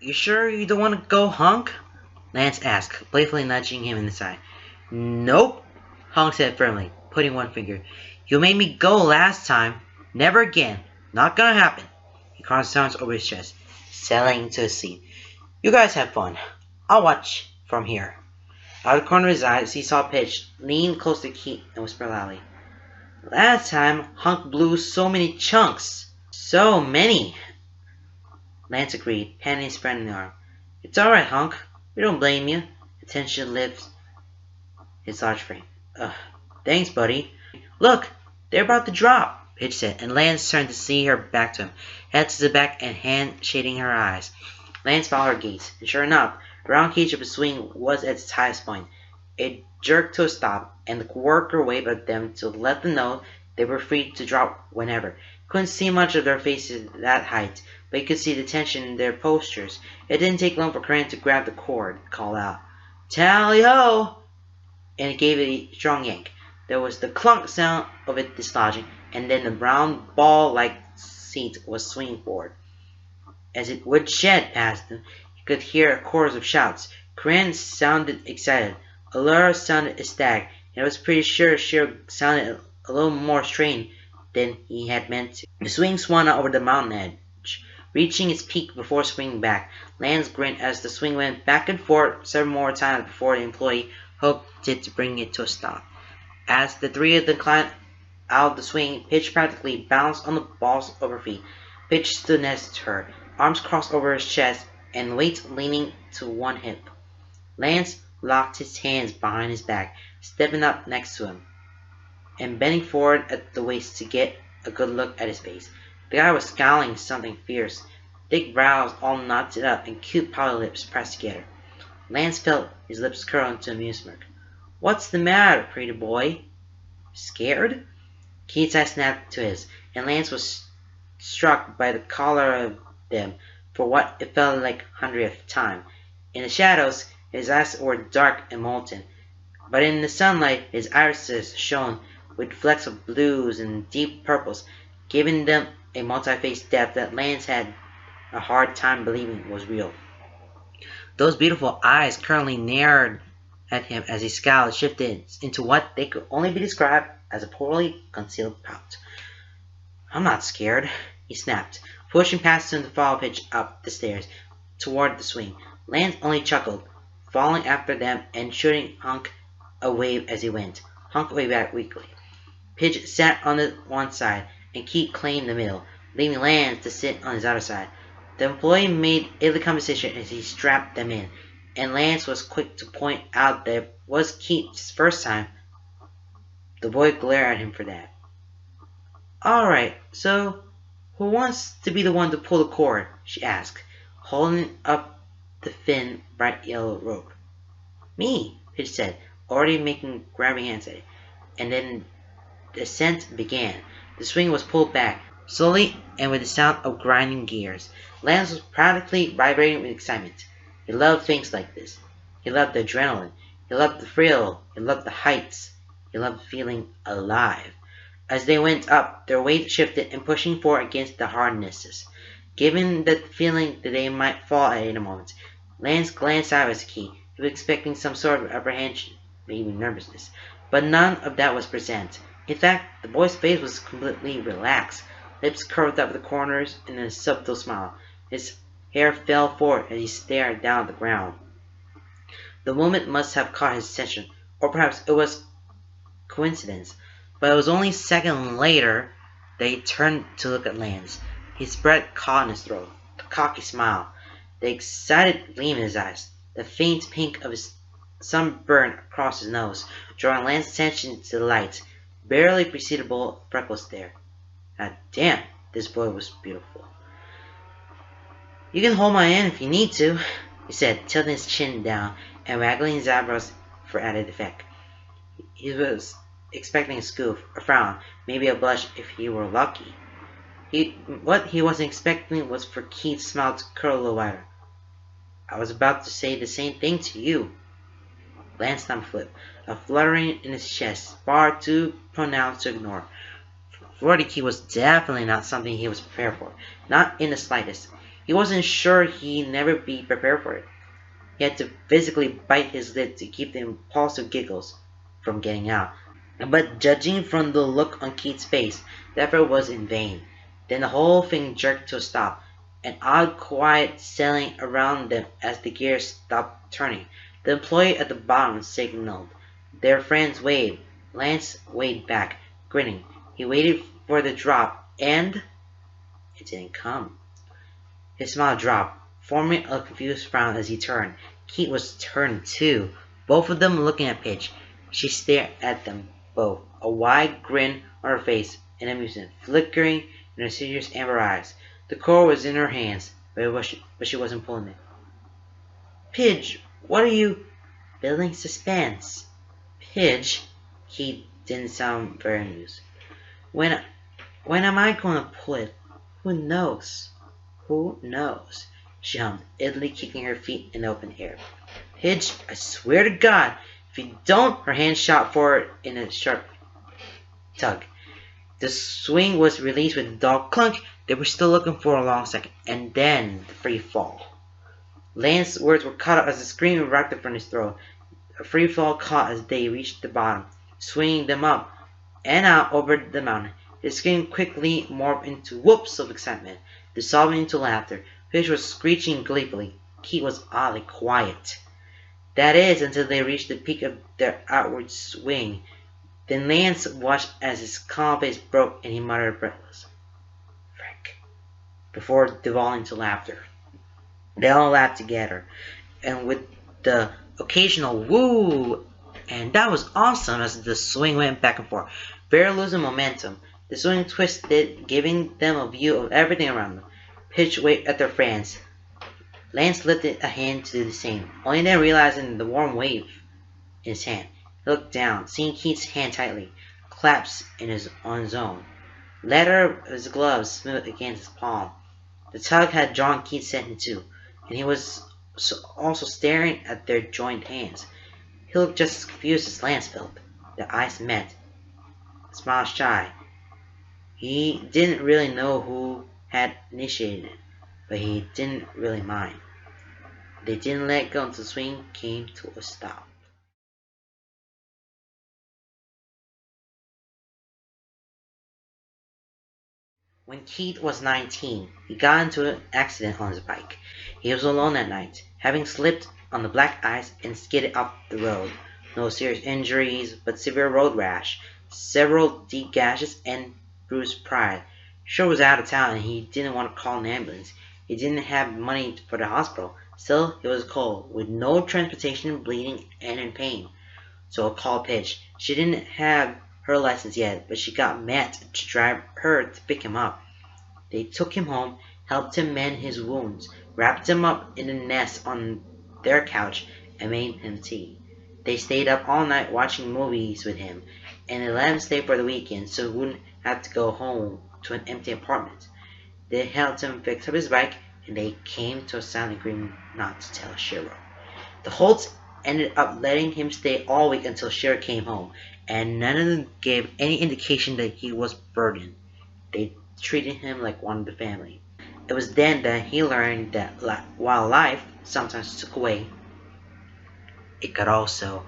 You sure you don't want to go, Hunk? Lance asked, playfully nudging him in the side. Nope, Hunk said firmly, putting one finger. You made me go last time. Never again. Not gonna happen. He crossed his arms over his chest, settling into his seat. You guys have fun. I'll watch from here. Out of the corner of his eye, he saw Pitch lean close to Keith and whisper loudly. Last time, Hunk blew so many chunks. So many. Lance agreed, patting his friend in the arm. It's alright, Hunk. We don't blame you. Attention lifts his large frame. Thanks, buddy. Look, they're about to drop, Pitch said, and Lance turned to see her back to him, head to the back and hand shading her eyes. Lance followed her gaze, and sure enough, the round cage of the swing was at its highest point. It jerked to a stop, and the worker waved at them to let them know they were free to drop whenever. Couldn't see much of their faces at that height, but he could see the tension in their postures. It didn't take long for Corinne to grab the cord, call out, Tally-ho! And it gave it a strong yank. There was the clunk sound of it dislodging, and then the brown ball-like seat was swinging forward. As it would shed past him, he could hear a chorus of shouts. Corinne sounded excited. Allura sounded ecstatic, and I was pretty sure Shiro sounded a little more strained than he had meant to. The swing swung out over the mountain edge, reaching its peak before swinging back. Lance grinned as the swing went back and forth several more times before the employee hoped it to bring it to a stop. As the three of them climbed out of the swing, Pitch practically bounced on the balls of her feet. Pitch stood next to her, arms crossed over his chest, and weight leaning to one hip. Lance locked his hands behind his back, stepping up next to him, and bending forward at the waist to get a good look at his face. The guy was scowling something fierce, thick brows all knotted up and cute pouty lips pressed together. Lance felt his lips curl into a amused smirk. What's the matter, pretty boy? Scared? Keith's eye snapped to his, and Lance was struck by the color of them for what it felt like 100th time. In the shadows, his eyes were dark and molten, but in the sunlight his irises shone with flecks of blues and deep purples, giving them a multi-faced depth that Lance had a hard time believing was real. Those beautiful eyes currently narrowed at him as he scowled shifted into what they could only be described as a poorly concealed pout. I'm not scared, he snapped, pushing past him to follow Pitch up the stairs toward the swing. Lance only chuckled, following after them and shooting Hunk a wave as he went. Hunk waved back weakly. Pitch sat on the one side, and Keith claimed the middle, leaving Lance to sit on his other side. The employee made a conversation as he strapped them in, and Lance was quick to point out that it was Keith's first time. The boy glared at him for that. Alright, so who wants to be the one to pull the cord? She asked, holding up the thin, bright yellow rope. Me, Pitch said, already making grabbing hands at it. And then the ascent began. The swing was pulled back, slowly and with the sound of grinding gears. Lance was practically vibrating with excitement. He loved things like this. He loved the adrenaline. He loved the thrill. He loved the heights. He loved feeling alive. As they went up, their weight shifted and pushing forward against the harnesses, giving the feeling that they might fall at any moment. Lance glanced out at his key. He was expecting some sort of apprehension, maybe nervousness, but none of that was present. In fact, the boy's face was completely relaxed, lips curved up at the corners in a subtle smile. His hair fell forward as he stared down at the ground. The moment must have caught his attention, or perhaps it was coincidence, but it was only a second later that he turned to look at Lance. His breath caught in his throat, the cocky smile, the excited gleam in his eyes, the faint pink of his sunburn across his nose, drawing Lance's attention to the light, barely perceptible freckles there. God damn, this boy was beautiful. You can hold my hand if you need to, he said, tilting his chin down and waggling his eyebrows for added effect. He was expecting a scoof, a frown, maybe a blush if he were lucky. What he wasn't expecting was for Keith's smile to curl a little wider. I was about to say the same thing to you. Lance stomach flipped, a fluttering in his chest, far too pronounced to ignore. Flirty Keith was definitely not something he was prepared for, not in the slightest. He wasn't sure he'd never be prepared for it. He had to physically bite his lip to keep the impulsive giggles from getting out. But judging from the look on Keith's face, the effort was in vain. Then the whole thing jerked to a stop, an odd quiet settling around them as the gears stopped turning. The employee at the bottom signaled. Their friends waved. Lance waved back, grinning. He waited for the drop, and it didn't come. His smile dropped, forming a confused frown as he turned. Keith was turned too, both of them looking at Pitch. She stared at them both, a wide grin on her face and amusement flickering in her serious amber eyes. The cord was in her hands, but she wasn't pulling it. Pidge, what are you... Building suspense. Pidge, Keith didn't sound very amused. When am I going to pull it? Who knows? Who knows? She hummed, idly kicking her feet in the open air. Pidge, I swear to God, if you don't... Her hand shot forward in a sharp tug. The swing was released with a dull clunk. They were still looking for a long second, and then the free fall. Lance's words were cut off as a scream erupted from his throat. A free fall caught as they reached the bottom, swinging them up and out over the mountain. His scream quickly morphed into whoops of excitement, dissolving into laughter. Fish was screeching gleefully. Keith was oddly quiet. That is, until they reached the peak of their outward swing. Then Lance watched as his calm face broke and he muttered breathless, Frick, before devolving to laughter. They all laughed together, and with the occasional woo, and that was awesome as the swing went back and forth, barely losing momentum. The swing twisted, giving them a view of everything around them. Pitch waved at their friends. Lance lifted a hand to do the same, only then realizing the warm wave in his hand. He looked down, seeing Keith's hand tightly clasped on his own. Leather of his gloves smoothed against his palm. The tug had drawn Keith's head in two, and he was also staring at their joined hands. He looked just as confused as Lance felt. Their eyes met. Smiled shy. He didn't really know who had initiated it, but he didn't really mind. They didn't let go until the swing came to a stop. When Keith was 19, he got into an accident on his bike. He was alone that night, having slipped on the black ice and skidded off the road. No serious injuries, but severe road rash, several deep gashes, and bruised pride. Shore was out of town and he didn't want to call an ambulance. He didn't have money for the hospital. Still, he was cold, with no transportation, bleeding, and in pain. So he called Pitch. She didn't have her license yet, but she got Matt to drive her to pick him up. They took him home, helped him mend his wounds, wrapped him up in a nest on their couch, and made him tea. They stayed up all night watching movies with him, and they let him stay for the weekend so he wouldn't have to go home to an empty apartment. They helped him fix up his bike, and they came to a silent agreement not to tell Shiro. The Holts ended up letting him stay all week until Shiro came home, and none of them gave any indication that he was burdened. They treated him like one of the family. It was then that he learned that while life sometimes took away, it could also